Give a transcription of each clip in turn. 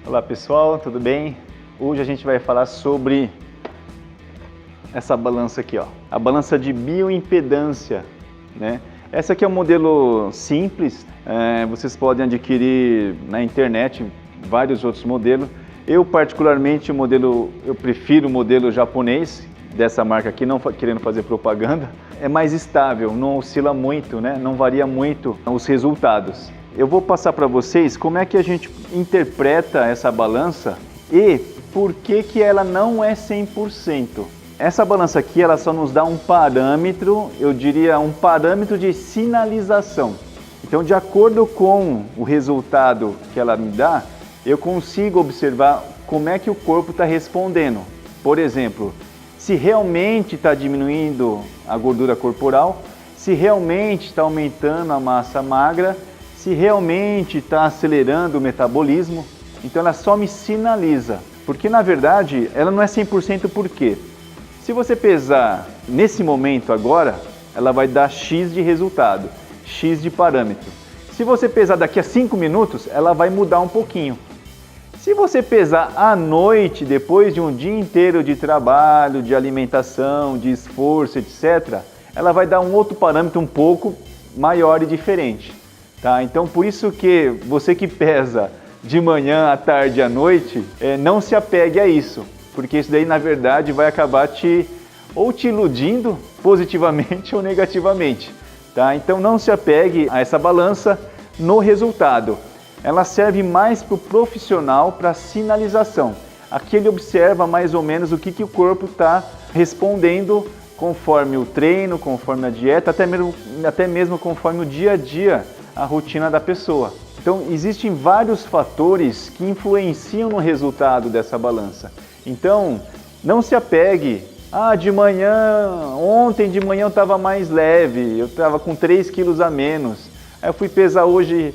Olá pessoal, tudo bem? Hoje a gente vai falar sobre essa balança aqui, ó, a balança de bioimpedância, né? Essa aqui é um modelo simples, vocês podem adquirir na internet vários outros modelos. Eu particularmente eu prefiro o modelo japonês dessa marca aqui, não querendo fazer propaganda. É mais estável, não oscila muito, né? Não varia muito os resultados. Eu vou passar para vocês como é que a gente interpreta essa balança e por que ela não é 100%. Essa balança aqui, ela só nos dá um parâmetro, eu diria um parâmetro de sinalização. Então, de acordo com o resultado que ela me dá, eu consigo observar como é que o corpo está respondendo. Por exemplo, se realmente está diminuindo a gordura corporal, se realmente está aumentando a massa magra, se realmente está acelerando o metabolismo. Então ela só me sinaliza, porque na verdade ela não é 100% por quê? Se você pesar nesse momento agora, ela vai dar X de resultado, X de parâmetro. Se você pesar daqui a 5 minutos, ela vai mudar um pouquinho. Se você pesar à noite, depois de um dia inteiro de trabalho, de alimentação, de esforço, etc., ela vai dar um outro parâmetro um pouco maior e diferente. Tá? Então, por isso que você que pesa de manhã, à tarde e à noite, não se apegue a isso, porque isso daí, na verdade, vai acabar te iludindo positivamente ou negativamente. Tá? Então, não se apegue a essa balança no resultado. Ela serve mais para o profissional, para sinalização. Aqui ele observa mais ou menos o que o corpo está respondendo conforme o treino, conforme a dieta, até mesmo conforme o dia a dia, a rotina da pessoa. Então, existem vários fatores que influenciam no resultado dessa balança. Então, não se apegue. De manhã, ontem de manhã eu estava mais leve, eu estava com 3 quilos a menos. Aí eu fui pesar hoje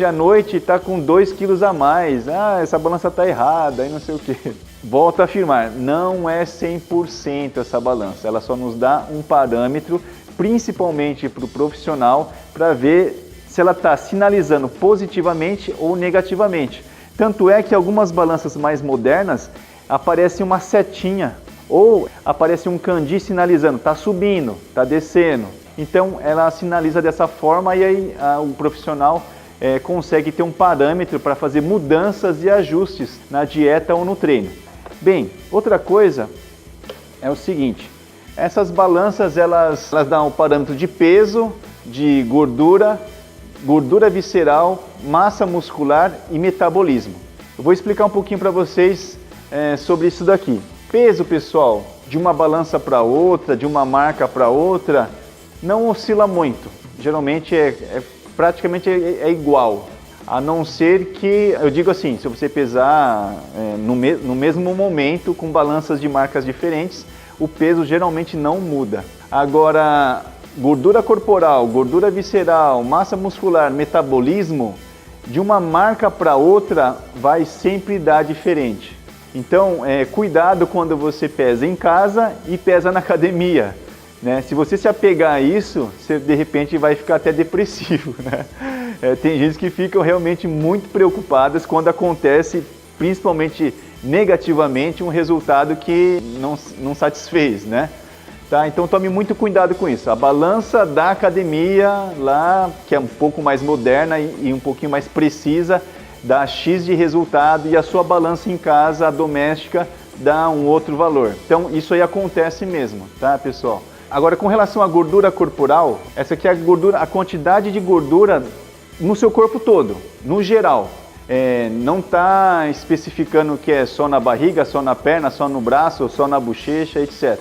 à noite está com 2 quilos a mais. Essa balança está errada, aí não sei o que. Volto a afirmar, não é 100% essa balança. Ela só nos dá um parâmetro, principalmente para o profissional, para ver se ela está sinalizando positivamente ou negativamente. Tanto é que algumas balanças mais modernas aparece uma setinha ou aparece um kanji sinalizando, está subindo, está descendo. Então ela sinaliza dessa forma e aí o profissional consegue ter um parâmetro para fazer mudanças e ajustes na dieta ou no treino. Bem, outra coisa é o seguinte, essas balanças elas dão o parâmetro de peso, de gordura visceral, massa muscular e metabolismo. Eu vou explicar um pouquinho para vocês sobre isso daqui. Peso, pessoal, de uma balança para outra, de uma marca para outra, não oscila muito. Geralmente praticamente é igual, a não ser que, eu digo assim, se você pesar no mesmo momento com balanças de marcas diferentes, o peso geralmente não muda. Agora, gordura corporal, gordura visceral, massa muscular, metabolismo, de uma marca para outra vai sempre dar diferente. Então, cuidado quando você pesa em casa e pesa na academia. Né? Se você se apegar a isso, você de repente vai ficar até depressivo. Né? Tem gente que ficam realmente muito preocupadas quando acontece, principalmente negativamente, um resultado que não satisfez. Né? Tá? Então tome muito cuidado com isso. A balança da academia, lá, que é um pouco mais moderna e um pouquinho mais precisa, dá X de resultado e a sua balança em casa, a doméstica, dá um outro valor. Então isso aí acontece mesmo, tá, pessoal? Agora, com relação à gordura corporal, essa aqui é a quantidade de gordura no seu corpo todo, no geral. Não está especificando que é só na barriga, só na perna, só no braço, só na bochecha, etc.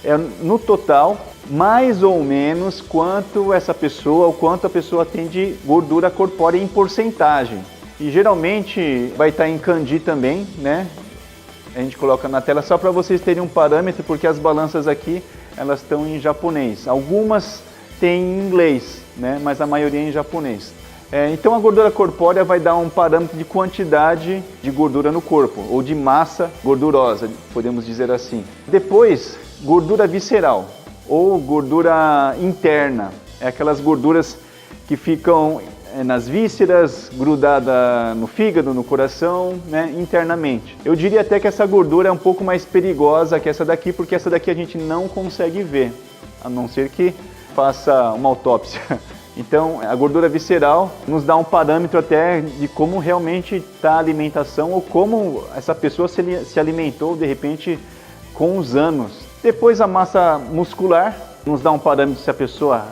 É no total, mais ou menos quanto a pessoa tem de gordura corpórea em porcentagem. E geralmente vai estar em kanji também, né? A gente coloca na tela só para vocês terem um parâmetro, porque as balanças aqui elas estão em japonês. Algumas têm em inglês, né? Mas a maioria é em japonês. Então a gordura corpórea vai dar um parâmetro de quantidade de gordura no corpo, ou de massa gordurosa, podemos dizer assim. Depois, gordura visceral, ou gordura interna. É aquelas gorduras que ficam nas vísceras, grudada no fígado, no coração, né, internamente. Eu diria até que essa gordura é um pouco mais perigosa que essa daqui, porque essa daqui a gente não consegue ver, a não ser que faça uma autópsia. Então, a gordura visceral nos dá um parâmetro até de como realmente está a alimentação ou como essa pessoa se alimentou, de repente, com os anos. Depois, a massa muscular nos dá um parâmetro se a pessoa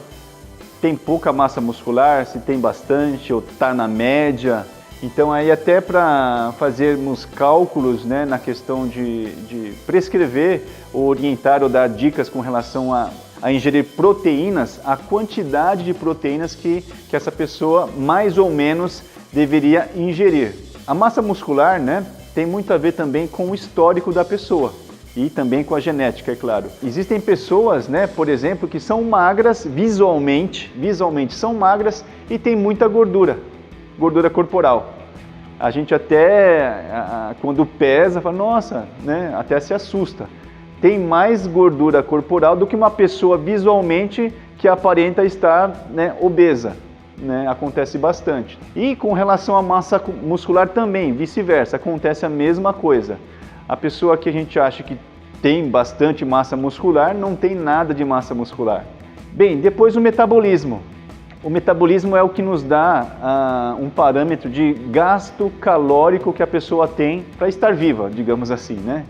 tem pouca massa muscular, se tem bastante ou está na média. Então, aí até para fazermos cálculos, né, na questão de prescrever ou orientar ou dar dicas com relação a ingerir proteínas, a quantidade de proteínas que essa pessoa mais ou menos deveria ingerir. A massa muscular, né, tem muito a ver também com o histórico da pessoa e também com a genética, é claro. Existem pessoas, né, por exemplo, que são magras visualmente são magras e tem muita gordura corporal. A gente até, quando pesa, fala, nossa, né, até se assusta. Tem mais gordura corporal do que uma pessoa visualmente que aparenta estar, né, obesa, né? Acontece bastante. E com relação à massa muscular também, vice-versa, acontece a mesma coisa. A pessoa que a gente acha que tem bastante massa muscular não tem nada de massa muscular. Bem, depois o metabolismo. O metabolismo é o que nos dá um parâmetro de gasto calórico que a pessoa tem para estar viva, digamos assim, né?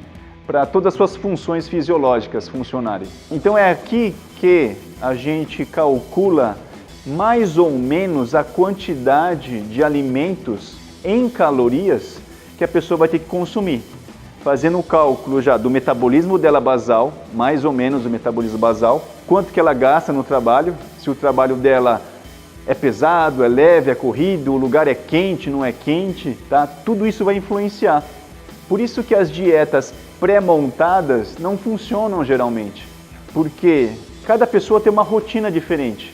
Para todas as suas funções fisiológicas funcionarem. Então é aqui que a gente calcula mais ou menos a quantidade de alimentos em calorias que a pessoa vai ter que consumir. Fazendo o cálculo já do metabolismo dela basal, mais ou menos o metabolismo basal, quanto que ela gasta no trabalho, se o trabalho dela é pesado, é leve, é corrido, o lugar é quente, não é quente, tá? Tudo isso vai influenciar. Por isso que as dietas pré-montadas não funcionam geralmente, porque cada pessoa tem uma rotina diferente.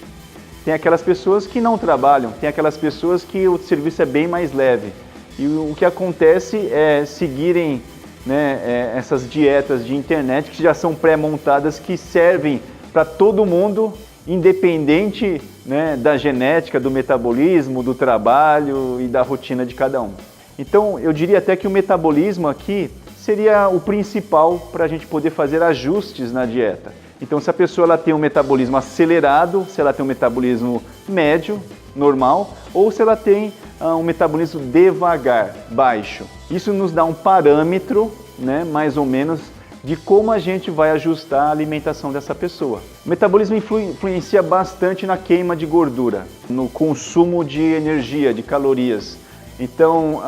Tem aquelas pessoas que não trabalham, tem aquelas pessoas que o serviço é bem mais leve. E o que acontece é seguirem, né, essas dietas de internet que já são pré-montadas, que servem para todo mundo, independente, né, da genética, do metabolismo, do trabalho e da rotina de cada um. Então, eu diria até que o metabolismo aqui seria o principal para a gente poder fazer ajustes na dieta. Então, se a pessoa ela tem um metabolismo acelerado, se ela tem um metabolismo médio, normal, ou se ela tem um metabolismo devagar, baixo. Isso nos dá um parâmetro, né, mais ou menos, de como a gente vai ajustar a alimentação dessa pessoa. O metabolismo influencia bastante na queima de gordura, no consumo de energia, de calorias. Então,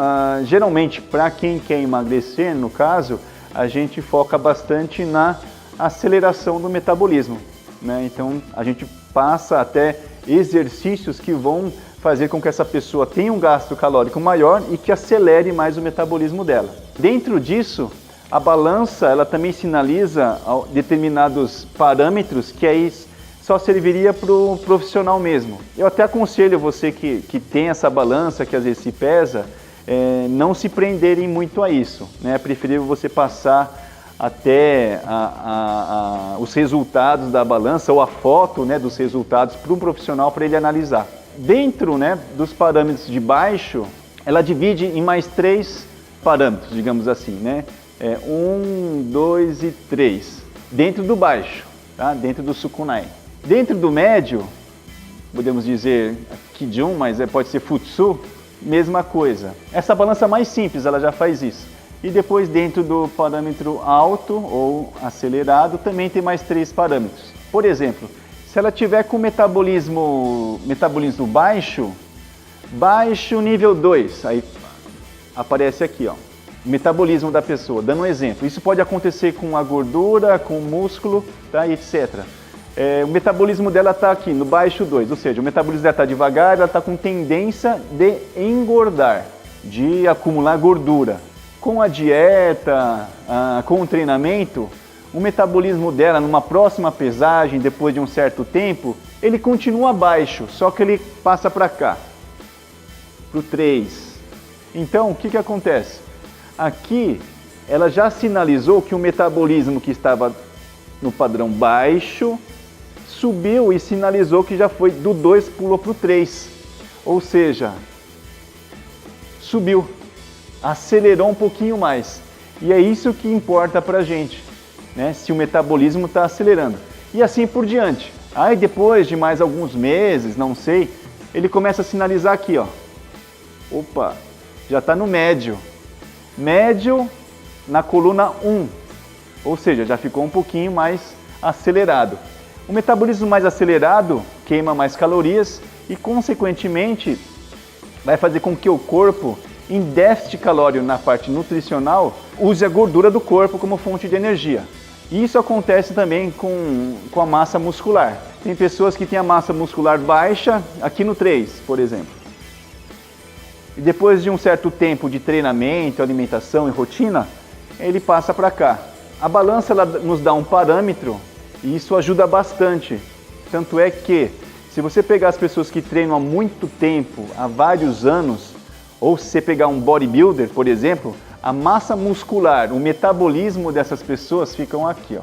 geralmente, para quem quer emagrecer, no caso, a gente foca bastante na aceleração do metabolismo, né? Então, a gente passa até exercícios que vão fazer com que essa pessoa tenha um gasto calórico maior e que acelere mais o metabolismo dela. Dentro disso, a balança ela também sinaliza determinados parâmetros que aí só serviria para o profissional mesmo. Eu até aconselho você que tem essa balança, que às vezes se pesa, não se prenderem muito a isso, né? É preferível você passar até os resultados da balança ou a foto, né, dos resultados para um profissional para ele analisar. Dentro, né, dos parâmetros de baixo, ela divide em mais 3 parâmetros, digamos assim, né? 1, 2 e 3. Dentro do baixo, tá? Dentro do Sukunai. Dentro do médio, podemos dizer Kijun, mas pode ser Futsu, mesma coisa. Essa balança mais simples, ela já faz isso. E depois dentro do parâmetro alto ou acelerado, também tem mais 3 parâmetros. Por exemplo, se ela tiver com metabolismo baixo nível 2, aí aparece aqui, ó, o metabolismo da pessoa, dando um exemplo. Isso pode acontecer com a gordura, com o músculo, tá, etc. O metabolismo dela está aqui no baixo 2, ou seja, o metabolismo dela está devagar, ela está com tendência de engordar, de acumular gordura. Com a dieta, com o treinamento, o metabolismo dela numa próxima pesagem, depois de um certo tempo, ele continua baixo, só que ele passa para cá, para o 3. Então, o que acontece? Aqui, ela já sinalizou que o metabolismo que estava no padrão baixo, subiu e sinalizou que já foi do 2, pulou para o 3. Ou seja, subiu, acelerou um pouquinho mais. E é isso que importa pra gente, né? Se o metabolismo está acelerando. E assim por diante. Aí depois de mais alguns meses, não sei, ele começa a sinalizar aqui, ó. Opa, já está no médio. Médio na coluna 1. Ou seja, já ficou um pouquinho mais acelerado. O metabolismo mais acelerado queima mais calorias e, consequentemente, vai fazer com que o corpo, em déficit calórico na parte nutricional, use a gordura do corpo como fonte de energia. E isso acontece também com a massa muscular. Tem pessoas que têm a massa muscular baixa, aqui no 3, por exemplo. E depois de um certo tempo de treinamento, alimentação e rotina, ele passa para cá. A balança ela nos dá um parâmetro e isso ajuda bastante. Tanto é que, se você pegar as pessoas que treinam há muito tempo, há vários anos, ou se você pegar um bodybuilder, por exemplo, a massa muscular, o metabolismo dessas pessoas ficam aqui, ó.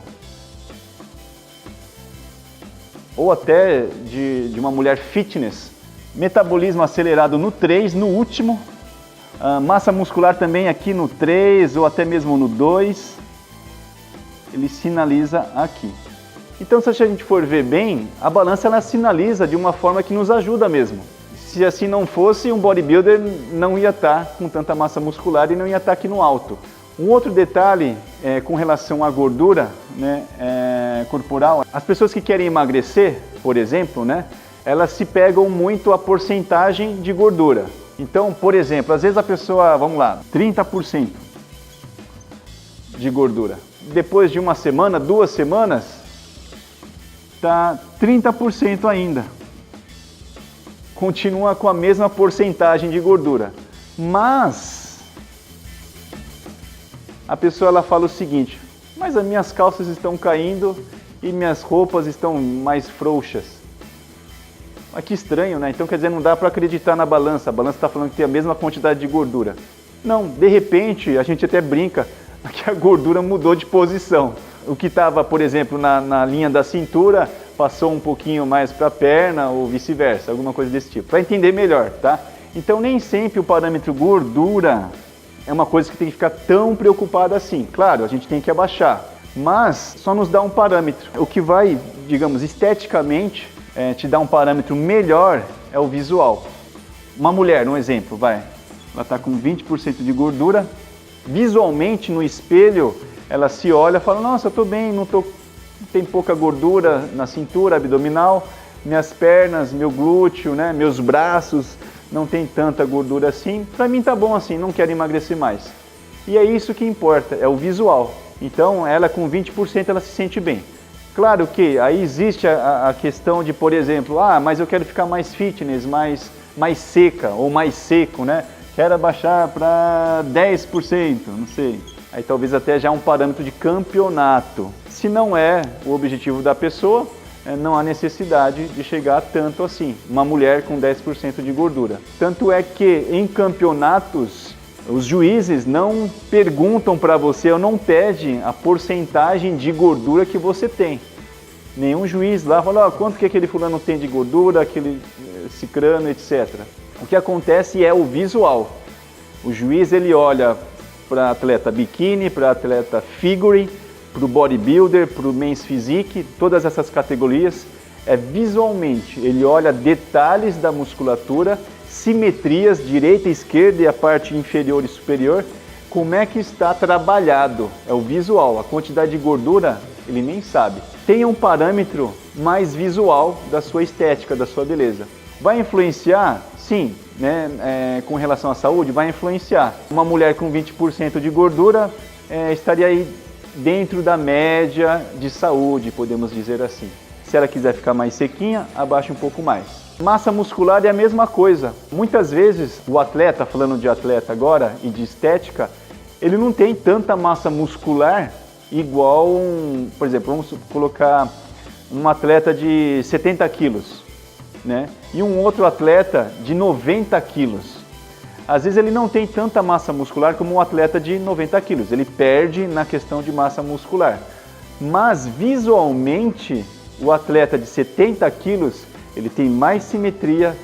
Ou até de uma mulher fitness, metabolismo acelerado no 3, no último, massa muscular também aqui no 3 ou até mesmo no 2, ele sinaliza aqui. Então, se a gente for ver bem, a balança ela sinaliza de uma forma que nos ajuda mesmo. Se assim não fosse, um bodybuilder não ia estar com tanta massa muscular e não ia estar aqui no alto. Um outro detalhe com relação à gordura, né, corporal, as pessoas que querem emagrecer, por exemplo, né, elas se pegam muito a porcentagem de gordura. Então, por exemplo, às vezes a pessoa, vamos lá, 30% de gordura. Depois de uma semana, 2 semanas, está 30% ainda. Continua com a mesma porcentagem de gordura. Mas a pessoa ela fala o seguinte: mas as minhas calças estão caindo e minhas roupas estão mais frouxas. Mas que estranho, né? Então quer dizer, não dá para acreditar na balança. A balança está falando que tem a mesma quantidade de gordura. Não, de repente, a gente até brinca que a gordura mudou de posição. O que estava, por exemplo, na linha da cintura, passou um pouquinho mais para a perna ou vice-versa, alguma coisa desse tipo. Para entender melhor, tá? Então nem sempre o parâmetro gordura é uma coisa que tem que ficar tão preocupado assim. Claro, a gente tem que abaixar, mas só nos dá um parâmetro. O que vai, digamos, esteticamente, te dar um parâmetro melhor é o visual. Uma mulher, um exemplo, vai. Ela está com 20% de gordura. Visualmente, no espelho, ela se olha e fala: nossa, eu estou bem, tem pouca gordura na cintura abdominal, minhas pernas, meu glúteo, né, meus braços, não tem tanta gordura assim. Para mim tá bom assim, não quero emagrecer mais. E é isso que importa, é o visual. Então, ela com 20% ela se sente bem. Claro que aí existe a questão de, por exemplo, mas eu quero ficar mais fitness, mais seca ou mais seco, né? Quero abaixar para 10%, não sei. Aí talvez até já um parâmetro de campeonato. Se não é o objetivo da pessoa, não há necessidade de chegar tanto assim. Uma mulher com 10% de gordura. Tanto é que em campeonatos, os juízes não perguntam para você ou não pedem a porcentagem de gordura que você tem. Nenhum juiz lá fala: quanto que aquele fulano tem de gordura, aquele cicrano, etc. O que acontece é o visual. O juiz ele olha para atleta biquíni, para atleta figure, para o bodybuilder, para o men's physique, todas essas categorias, visualmente. Ele olha detalhes da musculatura, simetrias, direita e esquerda e a parte inferior e superior, como é que está trabalhado, é o visual. A quantidade de gordura ele nem sabe. Tem um parâmetro mais visual da sua estética, da sua beleza. Vai influenciar? Sim, né? Com relação à saúde, vai influenciar. Uma mulher com 20% de gordura estaria aí dentro da média de saúde, podemos dizer assim. Se ela quiser ficar mais sequinha, abaixa um pouco mais. Massa muscular é a mesma coisa. Muitas vezes o atleta, falando de atleta agora e de estética, ele não tem tanta massa muscular igual, por exemplo, vamos colocar um atleta de 70 quilos. Né? E um outro atleta de 90 quilos. Às vezes ele não tem tanta massa muscular como um atleta de 90 quilos, ele perde na questão de massa muscular. Mas visualmente, o atleta de 70 quilos, ele tem mais simetria,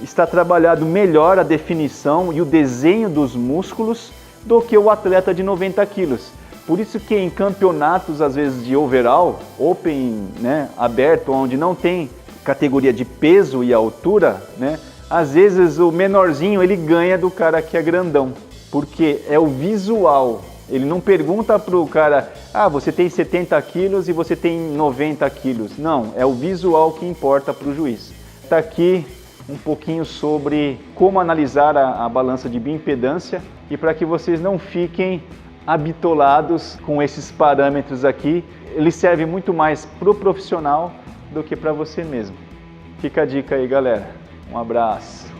está trabalhado melhor a definição e o desenho dos músculos do que o atleta de 90 quilos. Por isso que em campeonatos, às vezes, de overall, open, né, aberto, onde não tem categoria de peso e altura, né, às vezes o menorzinho ele ganha do cara que é grandão, porque é o visual. Ele não pergunta para o cara, você tem 70 quilos e você tem 90 quilos. Não, é o visual que importa para o juiz. Está aqui um pouquinho sobre como analisar a balança de bioimpedância e para que vocês não fiquem habitolados com esses parâmetros aqui. Ele serve muito mais para o profissional do que para você mesmo. Fica a dica aí, galera. Um abraço.